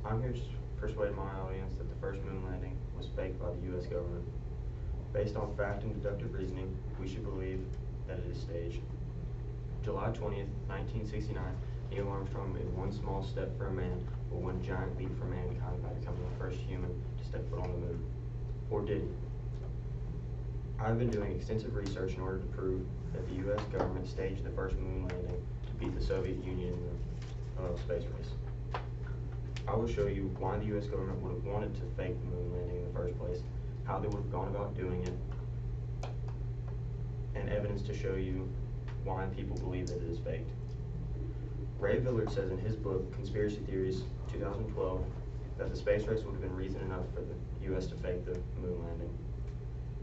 I'm here to persuade my audience that the first moon landing was faked by the U.S. government. Based on fact and deductive reasoning, we should believe that it is staged. July 20th, 1969, Neil Armstrong made one small step for a man, but one giant leap for mankind by becoming the first human to step foot on the moon. Or did he? I've been doing extensive research in order to prove that the U.S. government staged the first moon landing to beat the Soviet Union in the space race. I will show you why the U.S. government would have wanted to fake the moon landing in the first place, how they would have gone about doing it, and evidence to show you why people believe that it is faked. Ray Villard says in his book, Conspiracy Theories, 2012, that the space race would have been reason enough for the U.S. to fake the moon landing.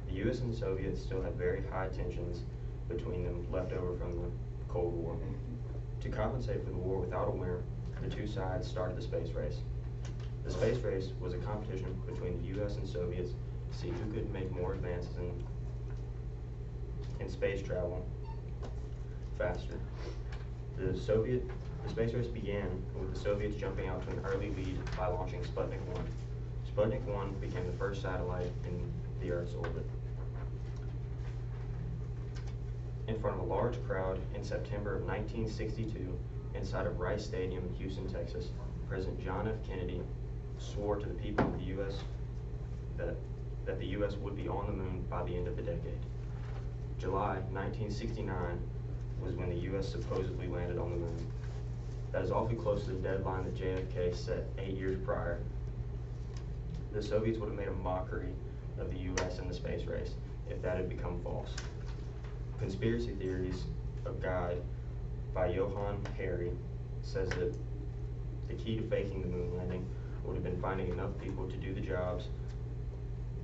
The U.S. and Soviets still had very high tensions between them left over from the Cold War. To compensate for the war without a winner, the two sides started the space race. The space race was a competition between the U.S. and Soviets to see who could make more advances in space travel faster. The space race began with the Soviets jumping out to an early lead by launching Sputnik 1. Sputnik 1 became the first satellite in the Earth's orbit. In front of a large crowd in September of 1962, inside of Rice Stadium in Houston, Texas, President John F. Kennedy swore to the people of the U.S. that the U.S. would be on the moon by the end of the decade. July 1969 was when the U.S. supposedly landed on the moon. That is awfully close to the deadline that JFK set 8 years prior. The Soviets would have made a mockery of the U.S. in the space race if that had become false. Conspiracy Theories, a guide by Johann Hari, says that the key to faking the moon landing would have been finding enough people to do the jobs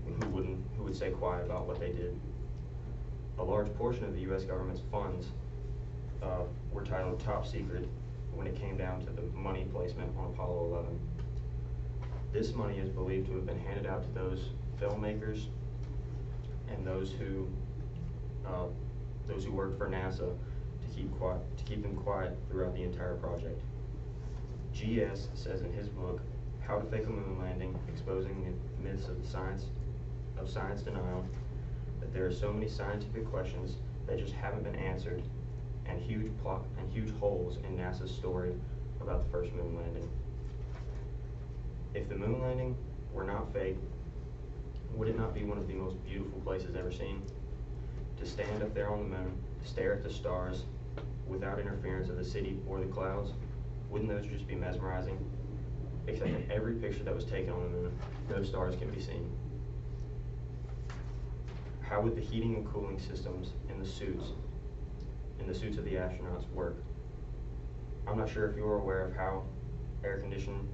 who would stay quiet about what they did. A large portion of the U.S. government's funds were titled top secret when it came down to the money placement on Apollo 11. This money is believed to have been handed out to those filmmakers and those who worked for NASA to keep them quiet throughout the entire project. G.S. says in his book, How to Fake a Moon Landing, Exposing the Myths of Science Denial, that there are so many scientific questions that just haven't been answered, and huge holes in NASA's story about the first moon landing. If the moon landing were not fake, would it not be one of the most beautiful places ever seen? To stand up there on the moon, stare at the stars without interference of the city or the clouds, wouldn't those just be mesmerizing? Except in every picture that was taken on the moon, no stars can be seen. How would the heating and cooling systems in the suits of the astronauts work? I'm not sure if you're aware of how air conditioning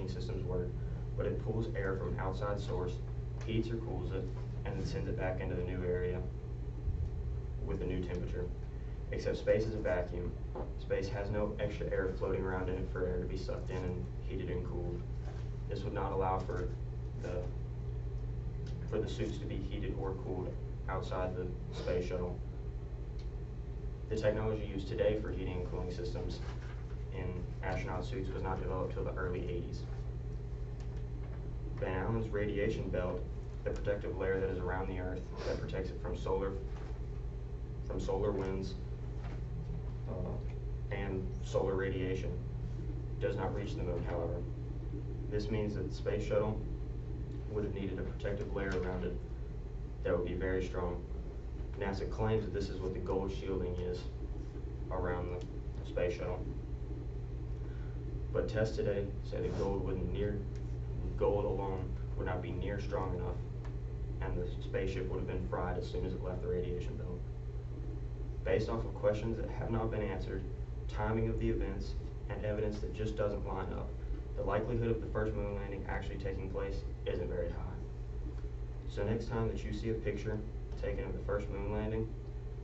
systems work, but it pulls air from an outside source, heats or cools it, and then sends it back into the new area with a new temperature. Except space is a vacuum. Space has no extra air floating around in it for air to be sucked in and heated and cooled. This would not allow for the suits to be heated or cooled outside the space shuttle. The technology used today for heating and cooling systems in astronaut suits was not developed till the early 80s. Van Allen's radiation belt, the protective layer that is around the Earth that protects it from solar winds and solar radiation, does not reach the moon, however. This means that the space shuttle would have needed a protective layer around it that would be very strong. NASA claims that this is what the gold shielding is around the space shuttle. But tests today say that gold alone would not be near strong enough, and the spaceship would have been fried as soon as it left the radiation belt. Based off of questions that have not been answered, timing of the events, and evidence that just doesn't line up, the likelihood of the first moon landing actually taking place isn't very high. So next time that you see a picture taken of the first moon landing,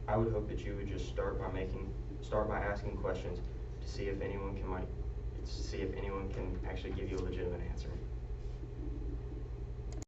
I would hope that you would just start by asking questions to see if anyone can actually give you a legitimate answer.